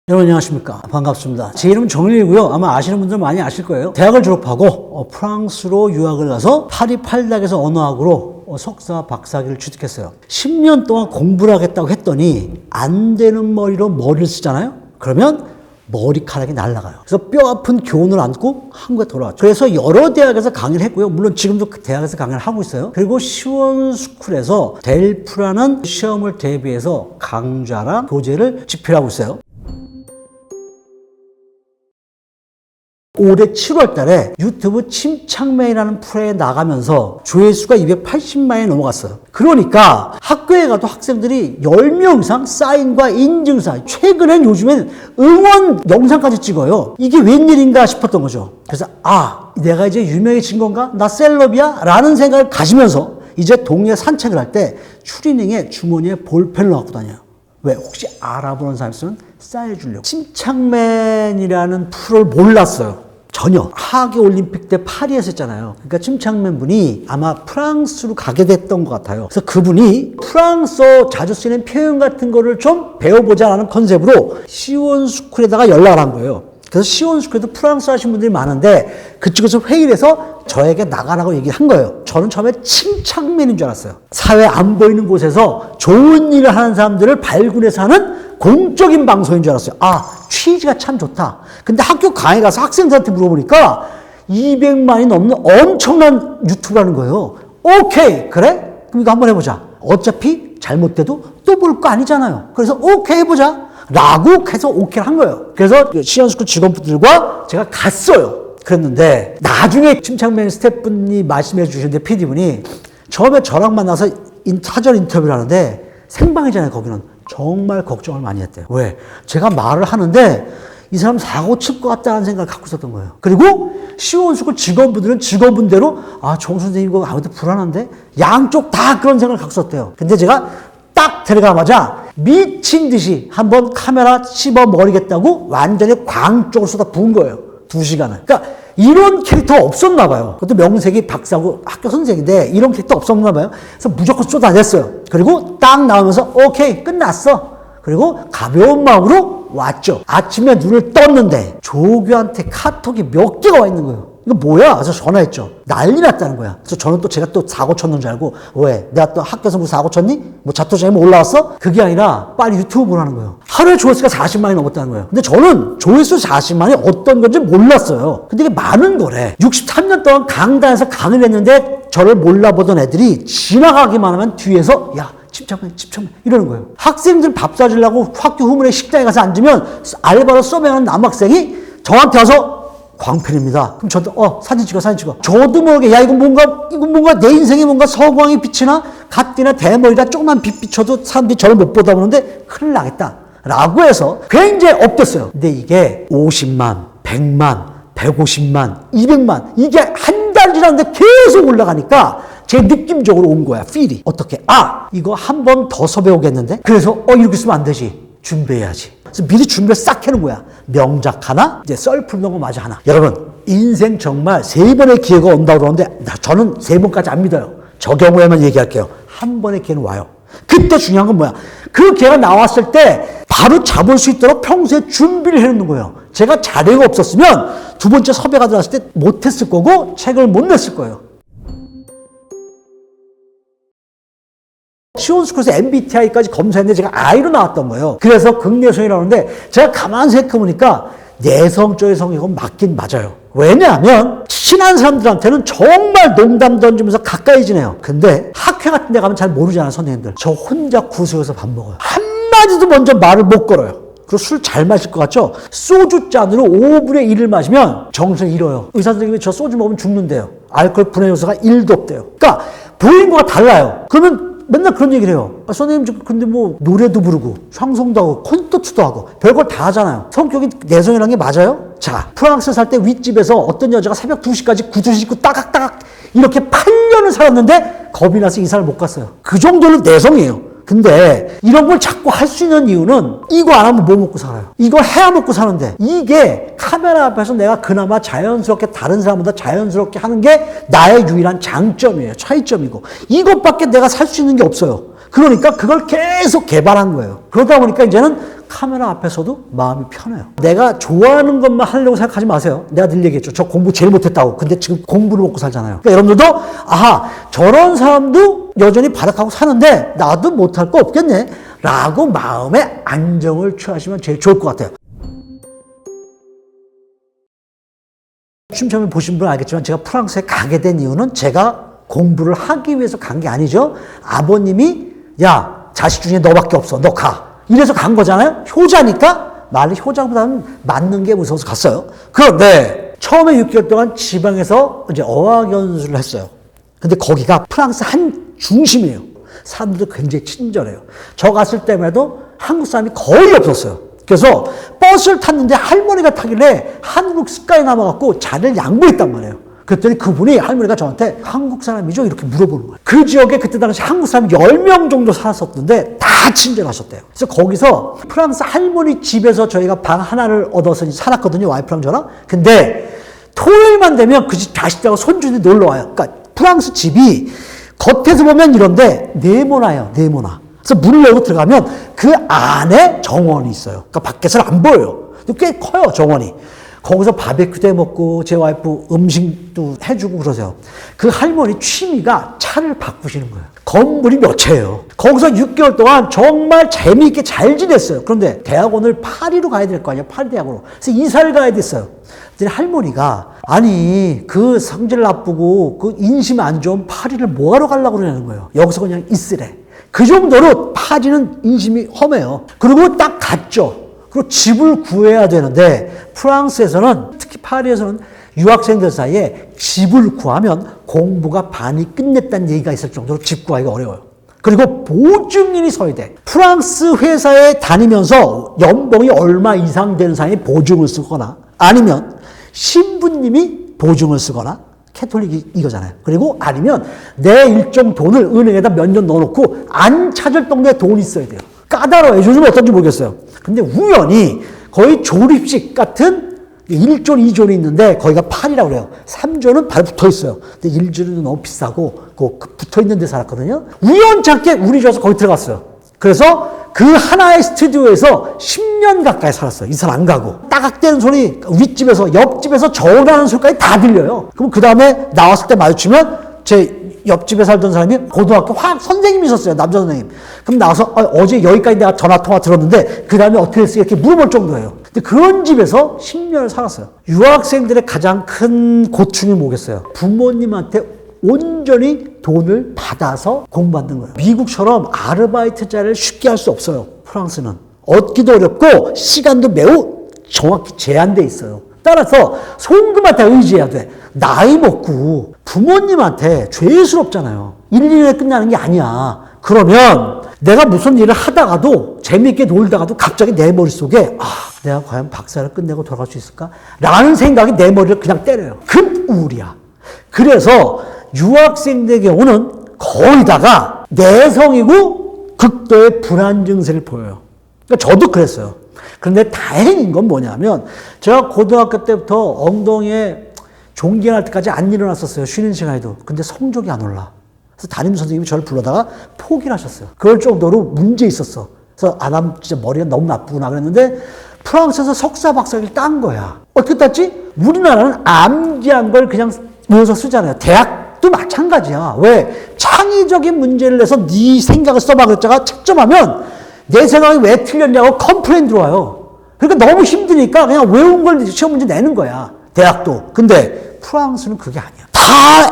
여러분 안녕하십니까, 반갑습니다. 제 이름은 정일이고요. 아마 아시는 분들 많이 아실 거예요. 대학을 졸업하고 프랑스로 유학을 가서 파리 팔닥에서 언어학으로 석사 박사학위를 취득했어요. 10년 동안 공부를 하겠다고 했더니 안 되는 머리로 머리를 쓰잖아요. 그러면 머리카락이 날아가요. 그래서 뼈 아픈 교훈을 안고 한국에 돌아왔죠. 그래서 여러 대학에서 강의를 했고요. 물론 지금도 그 대학에서 강의를 하고 있어요. 그리고 시원스쿨에서 델프라는 시험을 대비해서 강좌랑 교재를 집필하고 있어요. 올해 7월 달에 유튜브 침착맨이라는 프로에 나가면서 조회수가 280만이 넘어갔어요. 그러니까 학교에 가도 학생들이 10명 이상 사인과 인증사인, 최근엔 요즘엔 응원 영상까지 찍어요. 이게 웬일인가 싶었던 거죠. 그래서 내가 이제 유명해진 건가? 나 셀럽이야? 라는 생각을 가지면서 이제 동네 산책을 할 때 추리닝에 주머니에 볼펜을 넣고 다녀요. 왜? 혹시 알아보는 사람 있으면 쌓여주려고. 침착맨이라는 프로를 몰랐어요. 전혀. 하계 올림픽 때 파리에서 했잖아요. 그러니까 침착맨 분이 아마 프랑스로 가게 됐던 것 같아요. 그래서 그분이 프랑스어 자주 쓰는 표현 같은 거를 좀 배워보자라는 컨셉으로 시원스쿨에다가 연락을 한 거예요. 그래서 시원스쿨에도 프랑스 하신 분들이 많은데 그쪽에서 회의를 해서 저에게 나가라고 얘기를 한 거예요. 저는 처음에 침착맨인 줄 알았어요. 사회 안 보이는 곳에서 좋은 일을 하는 사람들을 발굴해서 하는 공적인 방송인 줄 알았어요. 취지가 참 좋다. 근데 학교 강의 가서 학생들한테 물어보니까 200만이 넘는 엄청난 유튜브라는 거예요. 오케이, 그래? 그럼 이거 한번 해보자. 어차피 잘못돼도 또 볼 거 아니잖아요. 그래서 오케이 해보자 라고 해서 오케이를 한 거예요. 그래서 시원스쿨 직원분들과 제가 갔어요. 그랬는데 나중에 침착맨 스태프분이 말씀해 주시는데 PD분이 처음에 저랑 만나서 사전 인터뷰를 하는데 생방이잖아요. 거기는 정말 걱정을 많이 했대요. 왜? 제가 말을 하는데 이 사람 사고 칠 것 같다는 생각을 갖고 있었던 거예요. 그리고 시원스쿨 직원분들은 직원분대로 정 선생님 이거 아무튼 불안한데? 양쪽 다 그런 생각을 갖고 있었대요. 근데 제가 딱 들어가자마자 미친 듯이 한번 카메라 씹어버리겠다고 완전히 광 쪽으로 쏟아 부은 거예요. 2시간을. 그러니까 이런 캐릭터가 없었나 봐요. 그것도 명색이 박사고 학교 선생인데 이런 캐릭터 없었나 봐요. 그래서 무조건 쏟아냈어요. 그리고 딱 나오면서 오케이 끝났어. 그리고 가벼운 마음으로 왔죠. 아침에 눈을 떴는데 조교한테 카톡이 몇 개가 와 있는 거예요. 이거 뭐야? 그래서 전화했죠. 난리 났다는 거야. 그래서 저는 또 제가 또 사고 쳤는 줄 알고, 왜? 내가 또 학교에서 뭐 사고 쳤니? 뭐 자토장애면 올라왔어? 그게 아니라 빨리 유튜브 보라는 거예요. 하루에 조회수가 40만이 넘었다는 거예요. 근데 저는 조회수 40만이 어떤 건지 몰랐어요. 근데 이게 많은 거래. 63년 동안 강단에서 강의를 했는데 저를 몰라보던 애들이 지나가기만 하면 뒤에서 침착맨 이러는 거예요. 학생들 밥 사주려고 학교 후문에 식당에 가서 앉으면 알바로 서빙하는 남학생이 저한테 와서 광팬입니다. 그럼 저도 사진 찍어. 저도 모르게 이거 뭔가 내 인생에 뭔가 서광이 비치나 갓디나 대머리나 조그만 빛 비춰도 사람들이 저를 못 보다 보는데 큰일 나겠다 라고 해서 굉장히 업됐어요. 근데 이게 50만, 100만, 150만, 200만 이게 한 달 지났는데 계속 올라가니까 제 느낌적으로 온 거야. 필이. 어떻게? 이거 한 번 더 섭외오겠는데? 그래서 이렇게 쓰면 안 되지. 준비해야지. 그래서 미리 준비를 싹 해놓은 거야. 명작 하나, 이제 썰 풀는 거 마저 하나. 여러분, 인생 정말 3번의 기회가 온다고 그러는데 저는 3번까지 안 믿어요. 저 경우에만 얘기할게요. 한 번의 기회는 와요. 그때 중요한 건 뭐야? 그 기회가 나왔을 때 바로 잡을 수 있도록 평소에 준비를 해놓는 거예요. 제가 자료가 없었으면 2번째 섭외가 들어왔을 때 못했을 거고 책을 못 냈을 거예요. 시원스쿨에서 MBTI까지 검사했는데 제가 I로 나왔던 거예요. 그래서 극내성이라고 하는데 제가 가만히 생각해보니까 내성적인 성격은 맞긴 맞아요. 왜냐하면 친한 사람들한테는 정말 농담 던지면서 가까이 지내요. 근데 학회 같은 데 가면 잘 모르잖아요, 선생님들. 저 혼자 구석에서 밥 먹어요. 한마디도 먼저 말을 못 걸어요. 그리고 술 잘 마실 것 같죠? 소주 잔으로 5분의 1을 마시면 정신을 잃어요. 의사 선생님이 저 소주 먹으면 죽는데요. 알코올 분해 요소가 1도 없대요. 그러니까 보인거가 달라요. 그러면 맨날 그런 얘기를 해요. 선생님, 근데 뭐, 노래도 부르고, 샹송도 하고, 콘서트도 하고, 별걸 다 하잖아요. 성격이 내성이라는 게 맞아요? 자, 프랑스 살 때 윗집에서 어떤 여자가 새벽 2시까지 구두 신고 따각따각 이렇게 8년을 살았는데 겁이 나서 이사를 못 갔어요. 그 정도는 내성이에요. 근데 이런 걸 자꾸 할 수 있는 이유는 이거 안 하면 뭐 먹고 살아요? 이걸 해야 먹고 사는데 이게 카메라 앞에서 내가 그나마 자연스럽게 다른 사람보다 자연스럽게 하는 게 나의 유일한 장점이에요. 차이점이고 이것밖에 내가 살 수 있는 게 없어요. 그러니까 그걸 계속 개발한 거예요. 그러다 보니까 이제는 카메라 앞에서도 마음이 편해요. 내가 좋아하는 것만 하려고 생각하지 마세요. 내가 늘 얘기했죠. 저 공부 제일 못했다고. 근데 지금 공부를 먹고 살잖아요. 그러니까 여러분들도 아하, 저런 사람도 여전히 바닥하고 사는데 나도 못할 거 없겠네 라고 마음의 안정을 취하시면 제일 좋을 것 같아요. 처음에 보신 분은 알겠지만 제가 프랑스에 가게 된 이유는 제가 공부를 하기 위해서 간 게 아니죠. 아버님이 야, 자식 중에 너밖에 없어. 너 가. 이래서 간 거잖아요. 효자니까 말이 효자보다는 맞는 게 무서워서 갔어요. 그런데 처음에 6개월 동안 지방에서 이제 어학 연수를 했어요. 근데 거기가 프랑스 한 중심이에요. 사람들도 굉장히 친절해요. 저 갔을 때만 해도 한국 사람이 거의 없었어요. 그래서 버스를 탔는데 할머니가 타길래 한국 습관이 남아갖고 자리를 양보했단 말이에요. 그랬더니 그분이 할머니가 저한테 한국 사람이죠? 이렇게 물어보는 거예요. 그 지역에 그때 당시 한국 사람이 10명 정도 살았었는데 다 친절하셨대요. 그래서 거기서 프랑스 할머니 집에서 저희가 방 하나를 얻어서 살았거든요. 와이프랑 저랑. 근데 토요일만 되면 그 집 자식들하고 손주들이 놀러 와요. 그러니까 프랑스 집이 겉에서 보면 이런데 네모나요. 네모나. 그래서 문을 열고 들어가면 그 안에 정원이 있어요. 그러니까 밖에서는 안 보여요. 꽤 커요, 정원이. 거기서 바베큐도 해 먹고 제 와이프 음식도 해주고 그러세요. 그 할머니 취미가 차를 바꾸시는 거예요. 건물이 몇 채예요. 거기서 6개월 동안 정말 재미있게 잘 지냈어요. 그런데 대학원을 파리로 가야 될 거 아니에요. 파리 대학으로. 그래서 이사를 가야 됐어요. 근데 할머니가 아니 그 성질 나쁘고 그 인심 안 좋은 파리를 뭐하러 가려고 그러는 거예요. 여기서 그냥 있으래. 그 정도로 파리는 인심이 험해요. 그리고 딱 갔죠. 그리고 집을 구해야 되는데 프랑스에서는 특히 파리에서는 유학생들 사이에 집을 구하면 공부가 반이 끝냈다는 얘기가 있을 정도로 집 구하기가 어려워요. 그리고 보증인이 서야 돼. 프랑스 회사에 다니면서 연봉이 얼마 이상 되는 사람이 보증을 쓰거나 아니면 신부님이 보증을 쓰거나 캐톨릭이 이거잖아요. 그리고 아니면 내 일정 돈을 은행에다 몇 년 넣어놓고 안 찾을 정도의 돈이 있어야 돼요. 까다로워요. 요즘은 어떤지 모르겠어요. 근데 우연히 거의 조립식 같은 1존, 2존이 있는데 거기가 8이라고 그래요. 3존은 바로 붙어 있어요. 근데 1존은 너무 비싸고 그 붙어 있는 데 살았거든요. 우연찮게 운이 좋아서 거기 들어갔어요. 그래서 그 하나의 스튜디오에서 10년 가까이 살았어요. 이사 안 가고. 따각대는 소리 윗집에서 옆집에서 저으라는 소리까지 다 들려요. 그럼 그 다음에 나왔을 때 마주치면 제 옆집에 살던 사람이 고등학교 화학 선생님이셨어요. 남자 선생님. 그럼 나와서 어제 여기까지 내가 전화통화 들었는데 그 다음에 어떻게 했어요? 이렇게 물어볼 정도예요. 근데 그런 집에서 10년을 살았어요. 유학생들의 가장 큰 고충이 뭐겠어요? 부모님한테 온전히 돈을 받아서 공부하는 거예요. 미국처럼 아르바이트 자리를 쉽게 할 수 없어요. 프랑스는. 얻기도 어렵고 시간도 매우 정확히 제한돼 있어요. 따라서 송금한테 의지해야 돼. 나이 먹고 부모님한테 죄스럽잖아요. 1, 2년에 끝나는 게 아니야. 그러면 내가 무슨 일을 하다가도 재미있게 놀다가도 갑자기 내 머릿속에 내가 과연 박사를 끝내고 돌아갈 수 있을까? 라는 생각이 내 머리를 그냥 때려요. 급우울이야. 그래서 유학생들의 경우는 거의 다가 내성이고 극도의 불안 증세를 보여요. 그러니까 저도 그랬어요. 그런데 다행인 건 뭐냐면 제가 고등학교 때부터 엉덩이에 종기할 때까지 안 일어났었어요. 쉬는 시간에도. 근데 성적이 안 올라. 그래서 담임 선생님이 저를 불러다가 포기를 하셨어요. 그럴 정도로 문제 있었어. 그래서 난 진짜 머리가 너무 나쁘구나 그랬는데 프랑스에서 석사 박사를 딴 거야. 어떻게 땄지? 우리나라는 암기한 걸 그냥 모여서 쓰잖아요. 대학도 마찬가지야. 왜? 창의적인 문제를 내서 네 생각을 써봐 그랬다가 채점하면 내 생각이 왜 틀렸냐고 컴플레인 들어와요. 그러니까 너무 힘드니까 그냥 외운 걸 시험 문제 내는 거야. 대학도. 근데 프랑스는 그게 아니야. 다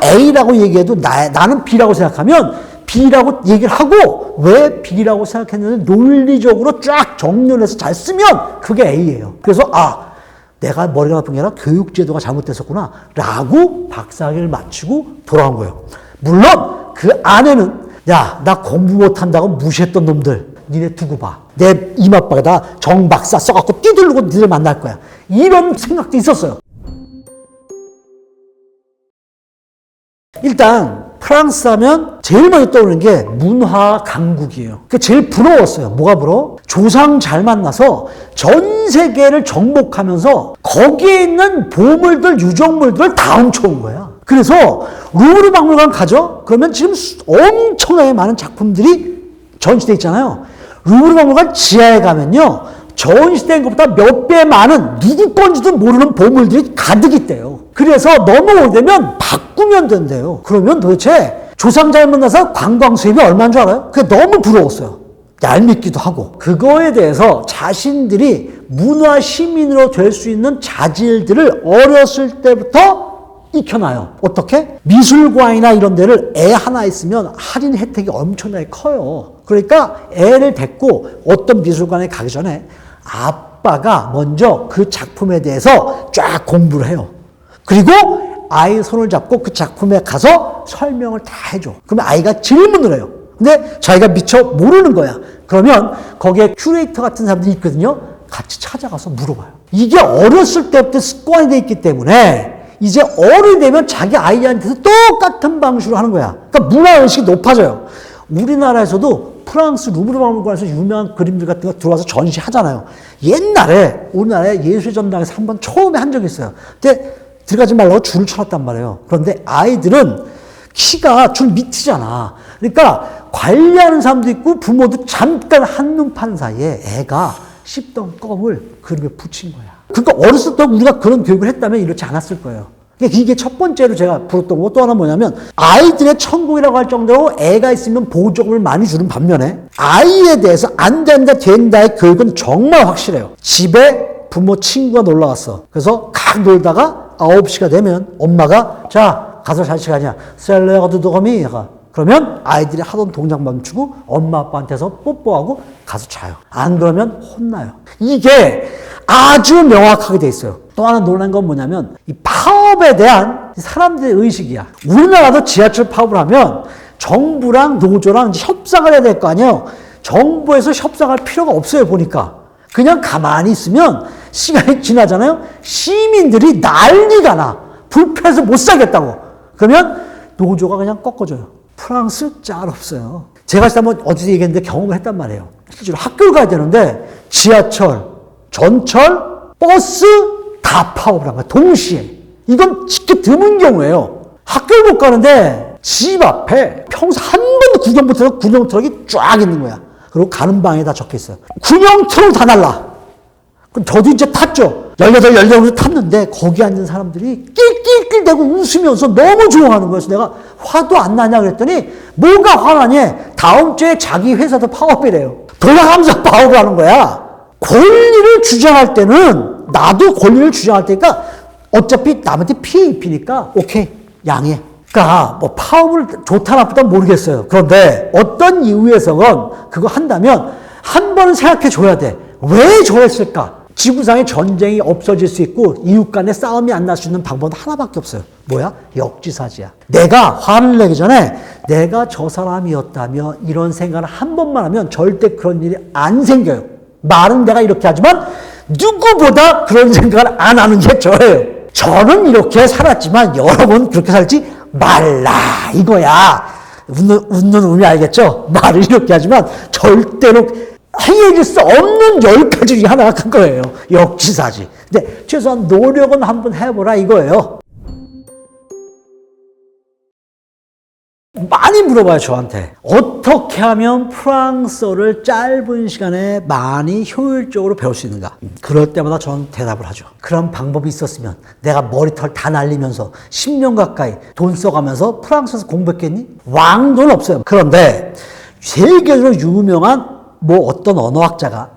A라고 얘기해도 나는 B라고 생각하면 B라고 얘기를 하고 왜 B라고 생각했는지 논리적으로 쫙 정리해서 잘 쓰면 그게 A예요. 그래서 내가 머리가 나쁜 게 아니라 교육제도가 잘못됐었구나 라고 박사학위를 마치고 돌아온 거예요. 물론 그 안에는 나 공부 못한다고 무시했던 놈들 니네 두고 봐. 내 이마박에다 정박사 써갖고 뛰들고 니들 만날 거야. 이런 생각도 있었어요. 일단 프랑스 하면 제일 많이 떠오르는 게 문화 강국이에요. 그게 제일 부러웠어요. 뭐가 부러워? 조상 잘 만나서 전 세계를 정복하면서 거기에 있는 보물들, 유적물들을 다 훔쳐온 거야. 그래서 루브르 박물관 가죠? 그러면 지금 엄청나게 많은 작품들이 전시돼 있잖아요. 루브르 박물관 지하에 가면요. 전시된 것보다 몇 배 많은 누구 건지도 모르는 보물들이 가득 있대요. 그래서 너무 오래되면 바꾸면 된대요. 그러면 도대체 조상장을 만나서 관광 수입이 얼마인 줄 알아요? 그게 너무 부러웠어요. 얄밉기도 하고. 그거에 대해서 자신들이 문화 시민으로 될 수 있는 자질들을 어렸을 때부터 익혀놔요. 어떻게? 미술관이나 이런 데를 애 하나 있으면 할인 혜택이 엄청나게 커요. 그러니까 애를 데리고 어떤 미술관에 가기 전에 아빠가 먼저 그 작품에 대해서 쫙 공부를 해요. 그리고 아이 손을 잡고 그 작품에 가서 설명을 다 해줘. 그러면 아이가 질문을 해요. 근데 자기가 미처 모르는 거야. 그러면 거기에 큐레이터 같은 사람들이 있거든요. 같이 찾아가서 물어봐요. 이게 어렸을 때부터 습관이 돼 있기 때문에 이제 어른이 되면 자기 아이한테서 똑같은 방식으로 하는 거야. 그러니까 문화의식이 높아져요. 우리나라에서도 프랑스 루브르 박물관에서 유명한 그림들 같은 거 들어와서 전시하잖아요. 옛날에 우리나라에 예술의 전당에서 한번 처음에 한 적이 있어요. 근데 들어가지 말라고 줄을 쳐놨단 말이에요. 그런데 아이들은 키가 줄 밑이잖아. 그러니까 관리하는 사람도 있고 부모도 잠깐 한눈 파는 사이에 애가 씹던 껌을 그림에 붙인 거야. 그러니까 어렸을 때 우리가 그런 교육을 했다면 이렇지 않았을 거예요. 이게 첫 번째로 제가 부렀던 거. 또 하나 뭐냐면 아이들의 천국이라고 할 정도로 애가 있으면 보조금을 많이 주는 반면에 아이에 대해서 안 된다 된다의 교육은 정말 확실해요. 집에 부모 친구가 놀러 왔어. 그래서 각 놀다가 9시가 되면 엄마가 자 가서 잘 시간이야. 셀레어드 도거미. 그러면 아이들이 하던 동작 멈추고 엄마 아빠한테서 뽀뽀하고 가서 자요. 안 그러면 혼나요. 이게 아주 명확하게 돼 있어요. 또 하나 놀란 건 뭐냐면 이 파업에 대한 사람들의 의식이야. 우리나라도 지하철 파업을 하면 정부랑 노조랑 협상을 해야 될 거 아니에요. 정부에서 협상할 필요가 없어요. 보니까. 그냥 가만히 있으면 시간이 지나잖아요. 시민들이 난리가 나. 불편해서 못 살겠다고. 그러면 노조가 그냥 꺾어줘요. 프랑스 짤 없어요. 제가 한번 어디서 얘기했는데 경험을 했단 말이에요. 실제로 학교를 가야 되는데 지하철, 전철, 버스 다 파업을 한 거야. 동시에. 이건 쉽게 드문 경우예요. 학교를 못 가는데 집 앞에 평소 한 번도 구경 못해서 군용 트럭이 쫙 있는 거야. 그리고 가는 방에 다 적혀 있어요. 군용 트럭 다 날라. 그럼 저도 이제 탔죠. 18을 탔는데 거기 앉은 사람들이 낄낄낄대고 웃으면서 너무 좋아하는 거예요. 그래서 내가 화도 안 나냐 그랬더니 뭐가 화나니? 다음 주에 자기 회사도 파업이래요. 돌아가면서 파업을 하는 거야. 권리를 주장할 때는 나도 권리를 주장할 테니까 어차피 남한테 피해 입히니까 오케이 양해. 그러니까 뭐 파업을 좋다 나쁘다 모르겠어요. 그런데 어떤 이유에서건 그거 한다면 한 번은 생각해 줘야 돼. 왜 저랬을까? 지구상에 전쟁이 없어질 수 있고 이웃 간에 싸움이 안 날 수 있는 방법은 하나밖에 없어요. 뭐야? 역지사지야. 내가 화를 내기 전에 내가 저 사람이었다며 이런 생각을 한 번만 하면 절대 그런 일이 안 생겨요. 말은 내가 이렇게 하지만 누구보다 그런 생각을 안 하는 게 저예요. 저는 이렇게 살았지만 여러분 그렇게 살지 말라 이거야. 웃는 의미 알겠죠? 말을 이렇게 하지만 절대로 행해질 수 없는 10가지 중에 하나가 그거예요. 역지사지. 근데 최소한 노력은 한번 해보라 이거예요. 많이 물어봐요 저한테. 어떻게 하면 프랑스어를 짧은 시간에 많이 효율적으로 배울 수 있는가? 그럴 때마다 저는 대답을 하죠. 그런 방법이 있었으면 내가 머리털 다 날리면서 10년 가까이 돈 써가면서 프랑스에서 공부했겠니? 왕돈 없어요. 그런데 세계적으로 유명한 뭐 어떤 언어학자가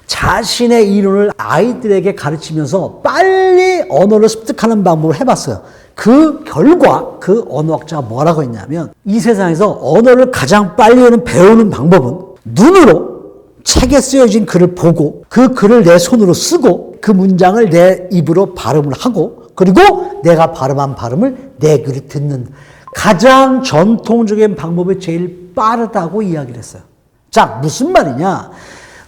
자신의 이론을 아이들에게 가르치면서 빨리 언어를 습득하는 방법을 해봤어요. 그 결과 그 언어학자가 뭐라고 했냐면 이 세상에서 언어를 가장 빨리 배우는 방법은 눈으로 책에 쓰여진 글을 보고 그 글을 내 손으로 쓰고 그 문장을 내 입으로 발음을 하고 그리고 내가 발음한 발음을 내 귀로 듣는 가장 전통적인 방법이 제일 빠르다고 이야기를 했어요. 자, 무슨 말이냐?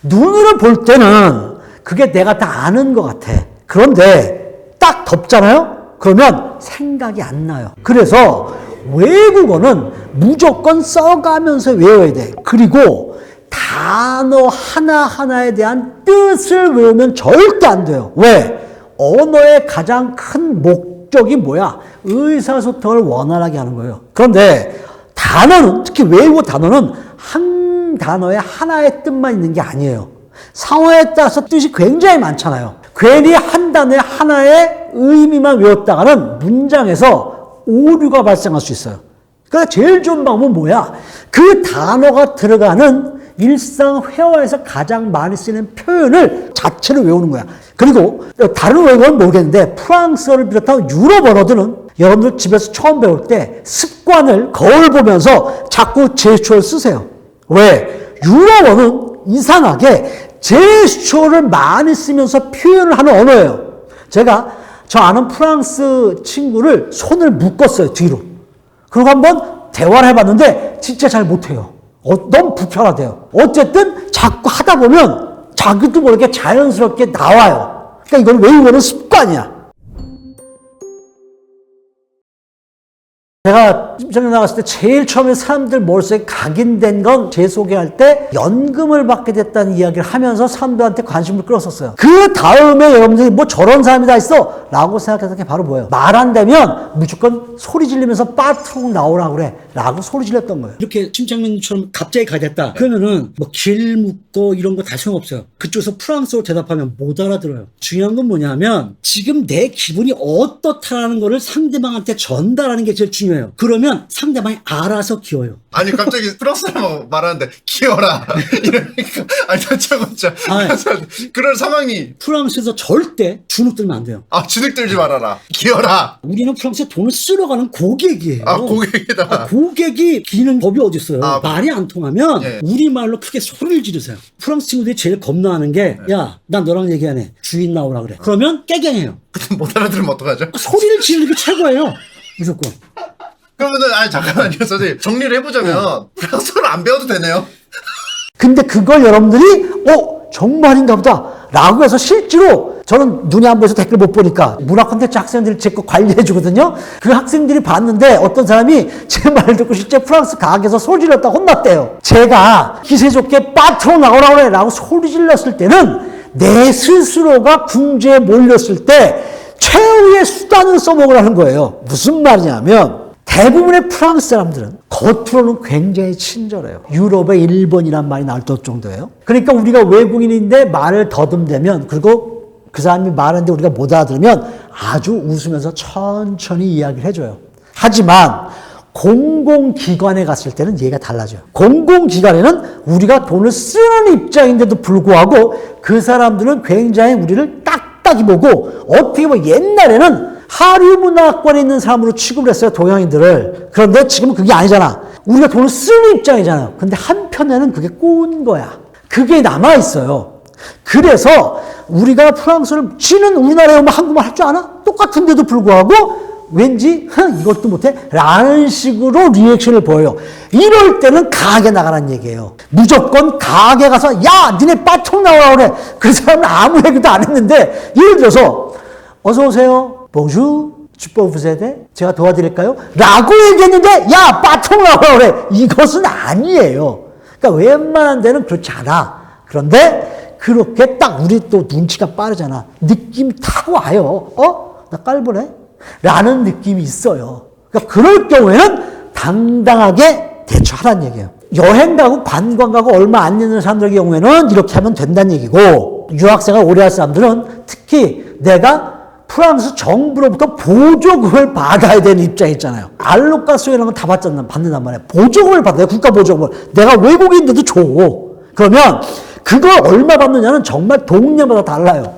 눈으로 볼 때는 그게 내가 다 아는 것 같아. 그런데 딱 덮잖아요? 그러면 생각이 안 나요. 그래서 외국어는 무조건 써가면서 외워야 돼. 그리고 단어 하나하나에 대한 뜻을 외우면 절대 안 돼요. 왜? 언어의 가장 큰 목적이 뭐야? 의사소통을 원활하게 하는 거예요. 그런데 단어는, 특히 외국어 단어는 한 단어에 하나의 뜻만 있는 게 아니에요. 상황에 따라서 뜻이 굉장히 많잖아요. 괜히 한 단어에 하나의 의미만 외웠다가는 문장에서 오류가 발생할 수 있어요. 그러니까 제일 좋은 방법은 뭐야? 그 단어가 들어가는 일상 회화에서 가장 많이 쓰는 표현을 자체를 외우는 거야. 그리고 다른 외국어는 모르겠는데 프랑스어를 비롯한 유럽 언어들은 여러분들 집에서 처음 배울 때 습관을 거울 보면서 자꾸 제스처를 쓰세요. 왜? 유럽어는 이상하게 제스처를 많이 쓰면서 표현을 하는 언어예요. 제가 저 아는 프랑스 친구를 손을 묶었어요, 뒤로. 그리고 한번 대화를 해봤는데 진짜 잘 못해요. 너무 불편하대요. 어쨌든 자꾸 하다 보면 자기도 모르게 자연스럽게 나와요. 그러니까 이건 외국어는 습관이야. 제가 임장에 나갔을 때 제일 처음에 사람들 머릿속에 각인된 건 제 소개할 때 연금을 받게 됐다는 이야기를 하면서 사람들한테 관심을 끌었었어요. 그 다음에 여러분들이 뭐 저런 사람이 다 있어 라고 생각했던 게 바로 뭐예요? 말 안 되면 무조건 소리 지르면서 빠트로 나오라고 그래 라고 소리 질렀던 거예요. 이렇게 심장면처럼 갑자기 가게 됐다 그러면은 뭐 길 묻고 이런 거 다 소용없어요. 그쪽에서 프랑스어로 대답하면 못 알아들어요. 중요한 건 뭐냐면 지금 내 기분이 어떻다라는 거를 상대방한테 전달하는 게 제일 중요해요. 그러면 상대방이 알아서 기어요. 아니 갑자기 프랑스어로 말하는데 기어라 이러니까 아니 다짜고짜 그런 상황이 프랑스에서 절대 주눅 들면 안 돼요. 주눅 들지 말아라 기어라. 우리는 프랑스에 돈을 쓰러 가는 고객이에요. 고객이다. 고객이 기는 법이 어디 있어요. 말이 안 통하면 예. 우리말로 크게 소리를 지르세요. 프랑스 친구들이 제일 겁나하는 게 야, 나 너랑 얘기 안 해. 주인 나오라 그래. 그러면 깨갱해요. 못 알아들으면 어떡하죠? 소리를 지르는 게 최고예요. 무조건. 그러면은 잠깐만요 선생님 정리를 해보자면 프랑스어를 안 배워도 되네요. 근데 그걸 여러분들이 정말인가 보다 라고 해서 실제로 저는 눈이 안 보여서 댓글 못 보니까 문화 콘텐츠 학생들이 제 거 관리해 주거든요. 그 학생들이 봤는데 어떤 사람이 제 말 듣고 실제 프랑스 가게에서 소리 질렀다고 혼났대요. 제가 기세 좋게 빠트로 나오라 그래 라고 소리 질렀을 때는 내 스스로가 궁지에 몰렸을 때 최후의 수단을 써먹으라는 거예요. 무슨 말이냐면 대부분의 프랑스 사람들은 겉으로는 굉장히 친절해요. 유럽의 일본이란 말이 나올 정도예요. 그러니까 우리가 외국인인데 말을 더듬대면 그리고 그 사람이 말하는데 우리가 못 알아들으면 아주 웃으면서 천천히 이야기를 해줘요. 하지만 공공기관에 갔을 때는 얘기가 달라져요. 공공기관에는 우리가 돈을 쓰는 입장인데도 불구하고 그 사람들은 굉장히 우리를 딱딱이 보고 어떻게 보면 옛날에는 하류문화권에 있는 사람으로 취급을 했어요, 동양인들을. 그런데 지금은 그게 아니잖아. 우리가 돈을 쓰는 입장이잖아요. 근데 한편에는 그게 꼬운 거야. 그게 남아있어요. 그래서 우리가 프랑스를 지는 우리나라에 오면 한국말 할 줄 아나? 똑같은데도 불구하고 왠지 이것도 못해? 라는 식으로 리액션을 보여요. 이럴 때는 가게 나가라는 얘기예요. 무조건 가게 가서 야 니네 빠통 나오라 그래. 그 사람은 아무 얘기도 안 했는데 예를 들어서 어서 오세요. 봉주 주법부세대 제가 도와드릴까요? 라고 얘기했는데 야 빠통 나오라 그래. 이것은 아니에요. 그러니까 웬만한 데는 그렇지 않아. 그런데 그렇게 딱 우리 또 눈치가 빠르잖아. 느낌 다 와요. 나 깔보네? 라는 느낌이 있어요. 그러니까 그럴 경우에는 당당하게 대처하라는 얘기예요. 여행 가고 관광 가고 얼마 안 있는 사람들 경우에는 이렇게 하면 된다는 얘기고 유학생활 오래 할 사람들은 특히 내가 프랑스 정부로부터 보조금을 받아야 되는 입장이 있잖아요. 알로카스 이런 건 다 받는단 말이에요. 보조금을 받아요. 국가 보조금을. 내가 외국인인데도 줘. 그러면 그걸 얼마 받느냐는 정말 동네마다 달라요.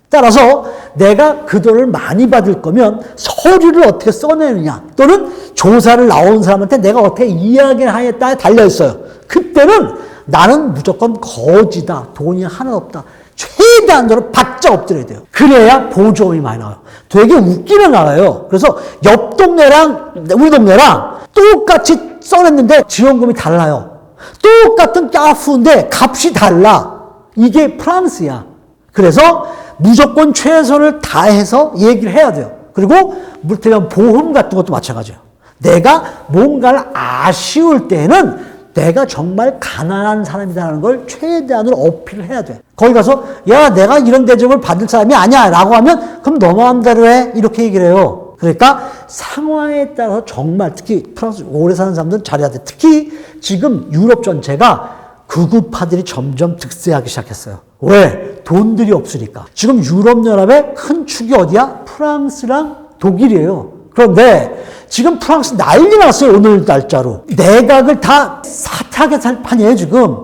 따라서 내가 그 돈을 많이 받을 거면 서류를 어떻게 써내느냐 또는 조사를 나온 사람한테 내가 어떻게 이야기를 하냐에 따라 달려있어요. 그때는 나는 무조건 거지다. 돈이 하나도 없다. 최대한으로 바짝 엎드려야 돼요. 그래야 보조금이 많이 나와요. 되게 웃기는 알아요. 그래서 옆 동네랑 우리 동네랑 똑같이 써냈는데 지원금이 달라요. 똑같은 까푸인데 값이 달라. 이게 프랑스야. 그래서 무조건 최선을 다해서 얘기를 해야 돼요. 그리고 물론 보험 같은 것도 마찬가지예요. 내가 뭔가를 아쉬울 때는 내가 정말 가난한 사람이라는 걸 최대한으로 어필을 해야 돼. 거기 가서 야 내가 이런 대접을 받을 사람이 아니야 라고 하면 그럼 너 마음대로 해 이렇게 얘기를 해요. 그러니까 상황에 따라서 정말 특히 프랑스 오래 사는 사람들은 잘해야 돼. 특히 지금 유럽 전체가 극우파들이 점점 득세하기 시작했어요. 왜? 돈들이 없으니까. 지금 유럽연합의 큰 축이 어디야? 프랑스랑 독일이에요. 그런데 지금 프랑스 난리 났어요. 오늘 날짜로. 내각을 다 사퇴하게 살 판이에요. 지금.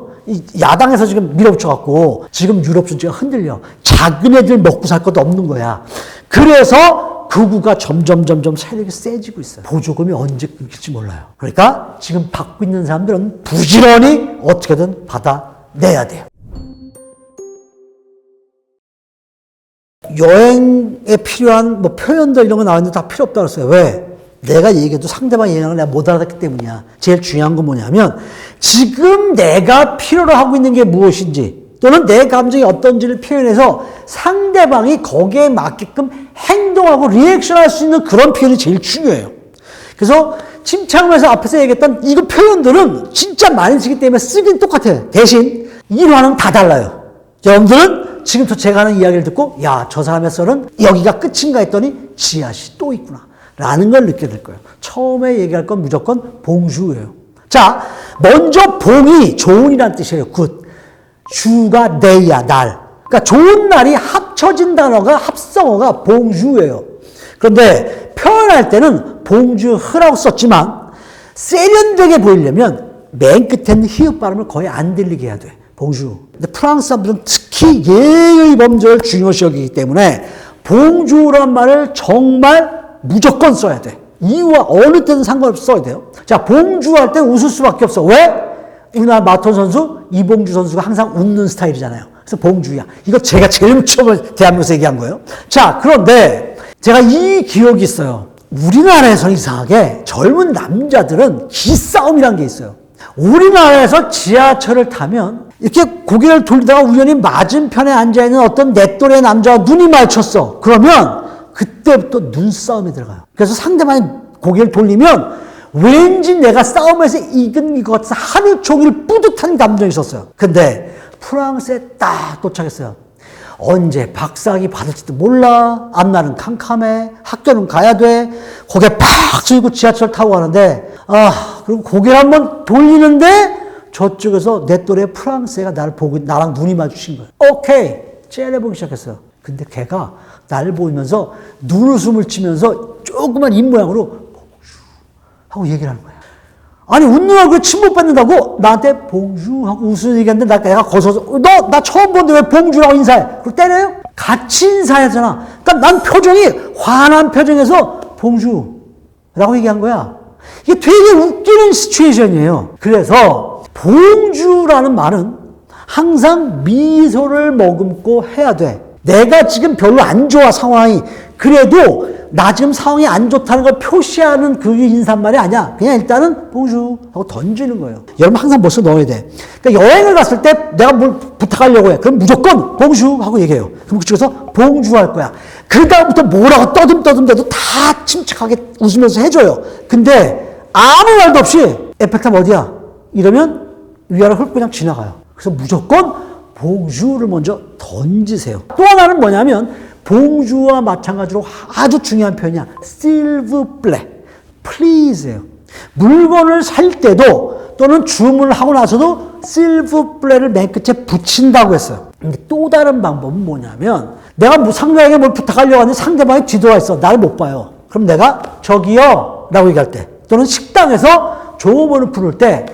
야당에서 지금 밀어붙여갖고 지금 유럽 전체가 흔들려. 작은 애들 먹고 살 것도 없는 거야. 그래서 극우가 점점 세력이 세지고 있어요. 보조금이 언제 끊길지 몰라요. 그러니까 지금 받고 있는 사람들은 부지런히 어떻게든 받아내야 돼요. 여행에 필요한 뭐 표현들 이런 거 나왔는데 다 필요 없다고 그랬어요. 왜? 내가 얘기해도 상대방 얘기하는 걸 내가 못 알아듣기 때문이야. 제일 중요한 건 뭐냐면 지금 내가 필요로 하고 있는 게 무엇인지 또는 내 감정이 어떤지를 표현해서 상대방이 거기에 맞게끔 행동하고 리액션할 수 있는 그런 표현이 제일 중요해요. 그래서 침착맨에서 앞에서 얘기했던 이거 표현들은 진짜 많이 쓰기 때문에 쓰긴 똑같아요. 대신 일화는 다 달라요. 여러분들은 지금부터 제가 하는 이야기를 듣고 야, 저 사람의 썰은 여기가 끝인가 했더니 지하시 또 있구나 라는 걸 느끼게 될 거예요. 처음에 얘기할 건 무조건 봉주예요. 자, 먼저 봉이 좋은이란 뜻이에요. 굿. 주가 데이야, 날. 그러니까 좋은 날이 합쳐진 단어가 합성어가 봉주예요. 그런데 표현할 때는 봉주흐라고 썼지만 세련되게 보이려면 맨 끝에는 히읗 발음을 거의 안 들리게 해야 돼. 봉주. 근데 프랑스 사람들은 특히 예의 범절을 중요시 여기기 때문에 봉주란 말을 정말 무조건 써야 돼. 이유와 어느 때든 상관없이 써야 돼요. 자, 봉주할 때 웃을 수밖에 없어. 왜? 우리나라 마라톤 선수 이봉주 선수가 항상 웃는 스타일이잖아요. 그래서 봉주야. 이거 제가 제일 처음에 대한민국에서 얘기한 거예요. 자, 그런데 제가 이 기억이 있어요. 우리나라에서 이상하게 젊은 남자들은 기싸움이란 게 있어요. 우리나라에서 지하철을 타면 이렇게 고개를 돌리다가 우연히 맞은편에 앉아있는 어떤 내 또래 남자와 눈이 마주쳤어. 그러면 그때부터 눈싸움이 들어가요. 그래서 상대방이 고개를 돌리면 왠지 내가 싸움에서 이긴 것 같아서 하루 종일 뿌듯한 감정이 있었어요. 근데 프랑스에 딱 도착했어요. 언제 박사학위 받을지도 몰라. 앞날은 캄캄해. 학교는 가야 돼. 고개 팍 숙이고 지하철 타고 가는데 그리고 고개를 한번 돌리는데 저쪽에서 내 또래 프랑스 애가 나를 보고 나랑 눈이 마주친 거예요. 오케이. 째려보기 시작했어요. 근데 걔가 나를 보면서 눈웃음을 치면서 조그만 입모양으로 하고 얘기를 하는 거야. 아니 웃는 얼굴에 침 못 뱉는다고 나한테 봉주 하고 웃으는 얘기하는데 내가 거기서 너 나 처음 보는데 왜 봉주라고 인사해? 그걸 때려요? 같이 인사하잖아. 그러니까 난 표정이 화난 표정에서 봉주라고 얘기한 거야. 이게 되게 웃기는 시츄에이션이에요. 그래서 봉주라는 말은 항상 미소를 머금고 해야 돼. 내가 지금 별로 안 좋아 상황이. 그래도 나 지금 상황이 안 좋다는 걸 표시하는 그 인사말이 아니야. 그냥 일단은 봉주 하고 던지는 거예요. 여러분 항상 멋을 넣어야 돼. 그러니까 여행을 갔을 때 내가 뭘 부탁하려고 해. 그럼 무조건 봉주 하고 얘기해요. 그럼 그쪽에서 봉주 할 거야. 그 다음부터 뭐라고 떠듬대도 다 침착하게 웃으면서 해줘요. 근데 아무 말도 없이 에펠탑 어디야? 이러면 위아래 훑고 그냥 지나가요. 그래서 무조건 봉주를 먼저 던지세요. 또 하나는 뭐냐면 봉주와 마찬가지로 아주 중요한 표현이야. s'il-vous-plaît, please예요. 물건을 살 때도 또는 주문을 하고 나서도 s'il-vous-plaît를 맨 끝에 붙인다고 했어요. 근데 또 다른 방법은 뭐냐면 내가 뭐 상대방에게 뭘 부탁하려고 하는데 상대방이 뒤돌아 있어. 나를 못 봐요. 그럼 내가 저기요 라고 얘기할 때 또는 식당에서 종업원을 부를 때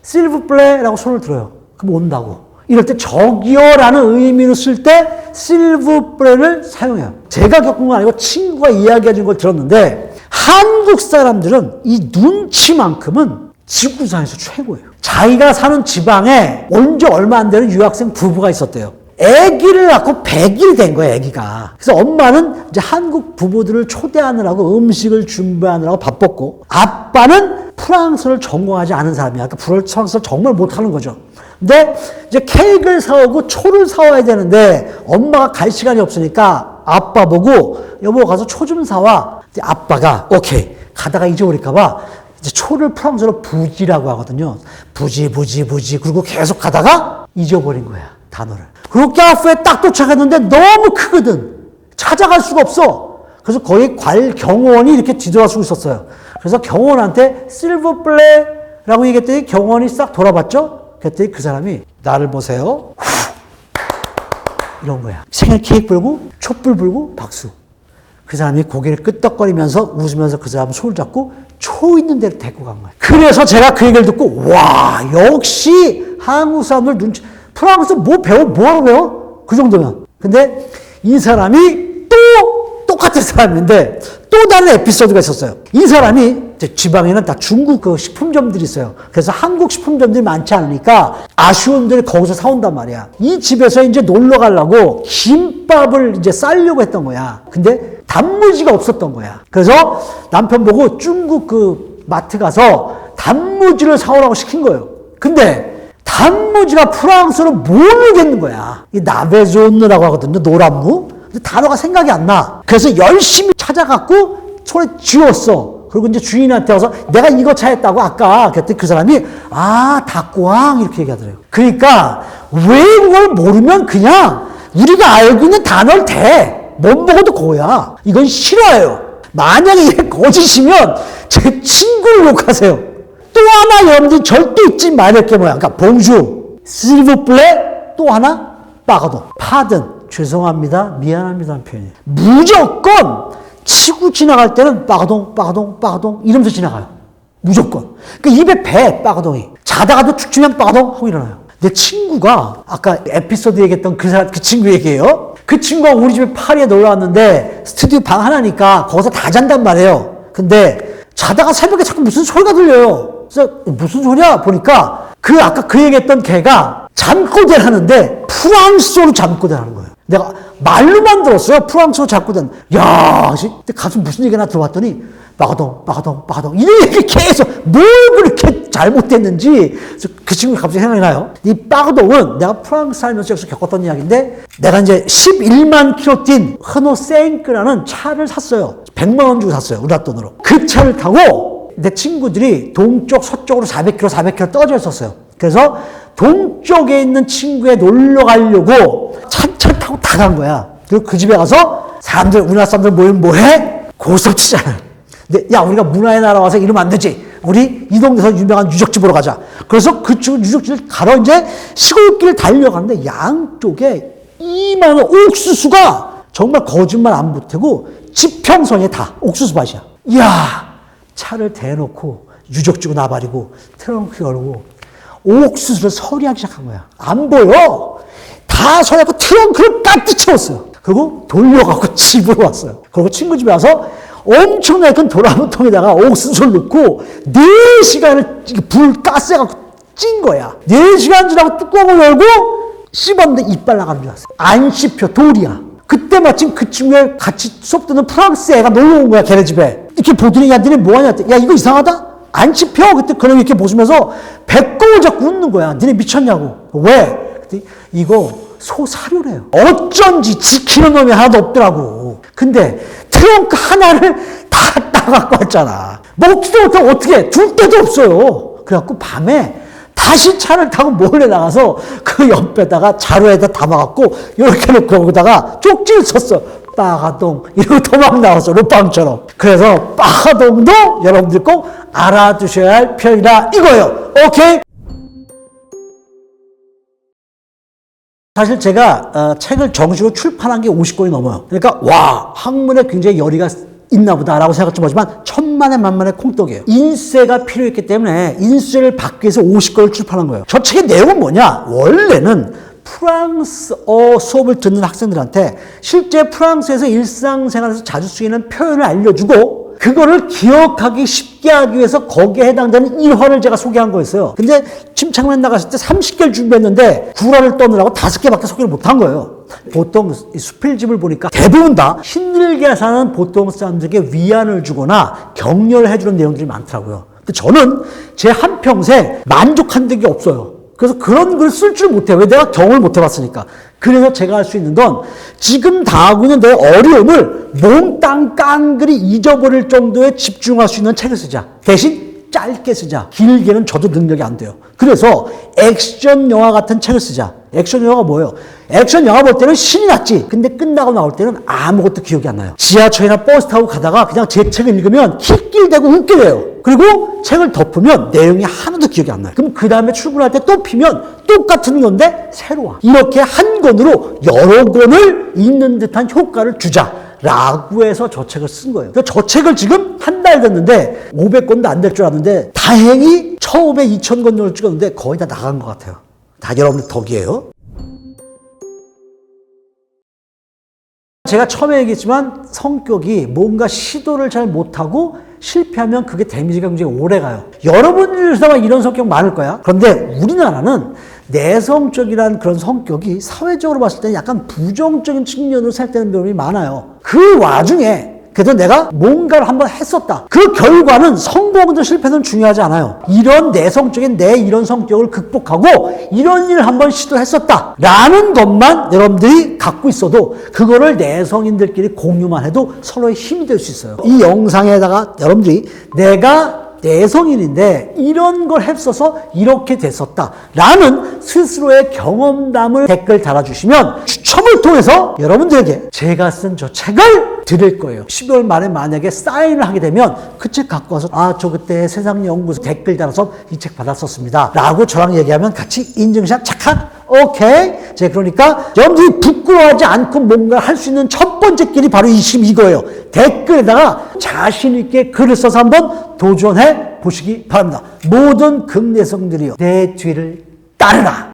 s'il-vous-plaît라고 손을 들어요. 그럼 온다고. 이럴 때 저기요라는 의미로 쓸 때 실브프레를 사용해요. 제가 겪은 건 아니고 친구가 이야기해 준 걸 들었는데 한국 사람들은 이 눈치만큼은 지구상에서 최고예요. 자기가 사는 지방에 온 지 얼마 안 되는 유학생 부부가 있었대요. 아기를 낳고 100일이 된 거예요, 아기가. 그래서 엄마는 이제 한국 부부들을 초대하느라고 음식을 준비하느라고 바빴고 아빠는 프랑스를 전공하지 않은 사람이야. 그러니까 프랑스를 정말 못하는 거죠. 근데 이제 케이크를 사오고 초를 사와야 되는데 엄마가 갈 시간이 없으니까 아빠 보고 여보 가서 초 좀 사와. 아빠가 오케이. 가다가 잊어버릴까봐 이제 초를 프랑스어로 부지라고 하거든요. 부지. 그리고 계속 가다가 잊어버린 거야, 단어를. 그리고 카페에 딱 도착했는데 너무 크거든. 찾아갈 수가 없어. 그래서 거기 경호원이 이렇게 뒤돌아서고 있었어요. 그래서 경호원한테 실버플레라고 얘기했더니 경호원이 싹 돌아봤죠. 그랬더니 그 사람이 나를 보세요. 이런 거야. 생일 케이크 불고 촛불 불고 박수. 그 사람이 고개를 끄덕거리면서 웃으면서 그 사람 손을 잡고 초 있는 데로 데리고 간 거야. 그래서 제가 그 얘기를 듣고 와 역시 한국 사람들 눈치 프랑스 뭐하러 배워? 그 정도면. 근데 이 사람이 또 똑같은 사람인데 또 다른 에피소드가 있었어요. 이 사람이 지방에는 다 중국 그 식품점들이 있어요. 그래서 한국 식품점들이 많지 않으니까 아쉬운들 거기서 사온단 말이야. 이 집에서 이제 놀러 가려고 김밥을 이제 싸려고 했던 거야. 근데 단무지가 없었던 거야. 그래서 남편 보고 중국 그 마트 가서 단무지를 사오라고 시킨 거예요. 근데 단무지가 프랑스어로 모르겠는 거야. 이 나베존느라고 하거든요. 노란무. 근데 단어가 생각이 안 나. 그래서 열심히 찾아갖고 손에 쥐었어. 그리고 이제 주인한테 와서 내가 이거 찾았다고 아까 그랬더니 그 사람이 닭고항 이렇게 얘기하더래요. 그러니까 외국어를 모르면 그냥 우리가 알고 있는 단어를 못 먹어도 고야. 이건 싫어요. 만약에 이게 거짓이면 제 친구를 욕하세요. 또 하나 여러분들이 절대 잊지 말아야 될 게 뭐야. 그러니까 봉주, 실브플레, 또 하나 빠가도, 파든, 죄송합니다, 미안합니다라는 표현이에요. 무조건 치고 지나갈 때는 빠가동 이러면서 지나가요. 무조건. 그 입에 배 빠가동이. 자다가도 축 치면 빠가동 하고 일어나요. 내 친구가 아까 에피소드 얘기했던 그 친구 얘기예요. 그 친구가 우리 집에 파리에 놀러 왔는데 스튜디오 방 하나니까 거기서 다 잔단 말이에요. 근데 자다가 새벽에 자꾸 무슨 소리가 들려요. 그래서 무슨 소리야? 보니까 아까 그 얘기했던 걔가 잠꼬대를 하는데 프랑스어로 잠꼬대를 하는 거예요. 내가 말로만 들었어요. 프랑스어로 잠꼬대는. 야, 가서 무슨 얘기나 들어봤더니 빠가동 이런 얘기 계속 뭘 그렇게 잘못됐는지 그 친구가 갑자기 생각이 나요. 이 빠가동은 내가 프랑스 살면서 여기서 겪었던 이야기인데 내가 이제 11만 킬로 뛴 흐노 생크라는 차를 샀어요. 100만 원 주고 샀어요. 우리나라 돈으로. 그 차를 타고 내 친구들이 동쪽 서쪽으로 400km 떨어져 있었어요. 그래서 동쪽에 있는 친구에 놀러 가려고 차를 타고 다 간 거야. 그리고 그 집에 가서 우리나라 사람들 모이면 뭐해? 고스톱 치잖아요. 근데 야 우리가 문화의 나라 와서 이러면 안 되지. 우리 이 동네에서 유명한 유적지 보러 가자. 그래서 그쪽 유적지를 가러 이제 시골길을 달려가는데 양쪽에 이만한 옥수수가 정말 거짓말 안 보태고 지평선에 다 옥수수밭이야. 이야 차를 대놓고 유적지고 나발이고 트렁크 열고 옥수수를 서리하기 시작한 거야. 안 보여. 다 서리하고 트렁크를 가득 채웠어요. 그리고 돌려갖고 집으로 왔어요. 그리고 친구 집에 와서 엄청나게 큰 도라무통에다가 옥수수를 넣고 4시간을 불 가스해갖고 찐 거야. 4시간 지나고 뚜껑을 열고 씹었는데 이빨 나가는 줄 알았어. 안 씹혀. 돌이야. 그때 마침 그 친구가 같이 수업 듣는 프랑스 애가 놀러 온 거야. 걔네 집에. 이렇게 보더니 야 니네 뭐하냐. 야 이거 이상하다? 안 씹혀. 그때 그놈이 이렇게 보시면서 배꼽을 잡고 웃는 거야. 니네 미쳤냐고. 왜? 그랬더니 이거 소 사료래요. 어쩐지 지키는 놈이 하나도 없더라고. 근데 트렁크 하나를 다 따갖고 왔잖아. 먹지도 못하고 어떻게 줄 데도 없어요. 그래갖고 밤에 다시 차를 타고 몰래 나가서 그 옆에다가 자루에다 담아갖고 이렇게 놓고 거기다가 쪽지를 썼어. 빠가동 이러고 도망 나왔어. 루팡처럼. 그래서 빠가동도 여러분들 꼭 알아두셔야 할 표현이다 이거예요. 오케이? 사실 제가 책을 정식으로 출판한 게 50권이 넘어요. 그러니까 와 학문에 굉장히 열의가 있나 보다라고 생각 좀 하지만 천만에 만만의 콩떡이에요. 인쇄가 필요했기 때문에 인쇄를 받기 위해서 50권을 출판한 거예요. 저 책의 내용은 뭐냐? 원래는 프랑스어 수업을 듣는 학생들한테 실제 프랑스에서 일상생활에서 자주 쓰이는 표현을 알려주고 그거를 기억하기 쉽게 하기 위해서 거기에 해당되는 일화를 제가 소개한 거였어요. 근데 침착맨 나갔을 때 30개를 준비했는데 구라를 떠느라고 5개밖에 소개를 못한 거예요. 보통 수필집을 보니까 대부분 다 힘들게 사는 보통 사람들에게 위안을 주거나 격려를 해주는 내용들이 많더라고요. 근데 저는 제 한평생 만족한 적이 없어요. 그래서 그런 글을 쓸 줄 못해요. 왜? 내가 경험을 못 해봤으니까. 그래서 제가 할 수 있는 건 지금 당하고 있는 내 어려움을 몽땅 깡그리 잊어버릴 정도에 집중할 수 있는 책을 쓰자. 대신 짧게 쓰자. 길게는 저도 능력이 안 돼요. 그래서 액션 영화 같은 책을 쓰자. 액션 영화가 뭐예요? 액션 영화 볼 때는 신이 났지. 근데 끝나고 나올 때는 아무것도 기억이 안 나요. 지하철이나 버스 타고 가다가 그냥 제 책을 읽으면 킥길대고 웃게 돼요. 그리고 책을 덮으면 내용이 하나도 기억이 안 나요. 그럼 그 다음에 출근할 때 또 피면 똑같은 건데 새로워. 이렇게 한 권으로 여러 권을 읽는 듯한 효과를 주자. 라고 해서 저 책을 쓴 거예요. 저 책을 지금 한 달 됐는데 500권도 안 될 줄 알았는데 다행히 처음에 2000권 정도 찍었는데 거의 다 나간 것 같아요. 다 여러분들 덕이에요. 제가 처음에 얘기했지만 성격이 뭔가 시도를 잘 못하고 실패하면 그게 데미지가 굉장히 오래 가요. 여러분들도 이런 성격 많을 거야. 그런데 우리나라는 내성적이라는 그런 성격이 사회적으로 봤을 때는 약간 부정적인 측면으로 생각되는 경우가 많아요. 그 와중에 그래도 내가 뭔가를 한번 했었다. 그 결과는 성공이든 실패든 중요하지 않아요. 이런 내성적인 내 이런 성격을 극복하고 이런 일을 한번 시도했었다. 라는 것만 여러분들이 갖고 있어도 그거를 내성인들끼리 공유만 해도 서로의 힘이 될 수 있어요. 이 영상에다가 여러분들이 내가 내성인인데 이런 걸 했어서 이렇게 됐었다 라는 스스로의 경험담을 댓글 달아주시면 추첨을 통해서 여러분들에게 제가 쓴 저 책을 드릴 거예요. 12월 말에 만약에 사인을 하게 되면 그 책 갖고 와서 저 그때 세상연구소 댓글 달아서 이 책 받았었습니다 라고 저랑 얘기하면 같이 인증샷 착각 오케이. 그러니까 여러분들이 부끄러워하지 않고 뭔가 할 수 있는 첫 번째 길이 바로 이거예요. 댓글에다가 자신 있게 글을 써서 한번 도전해 보시기 바랍니다. 모든 극내성들이요. 내 뒤를 따르라.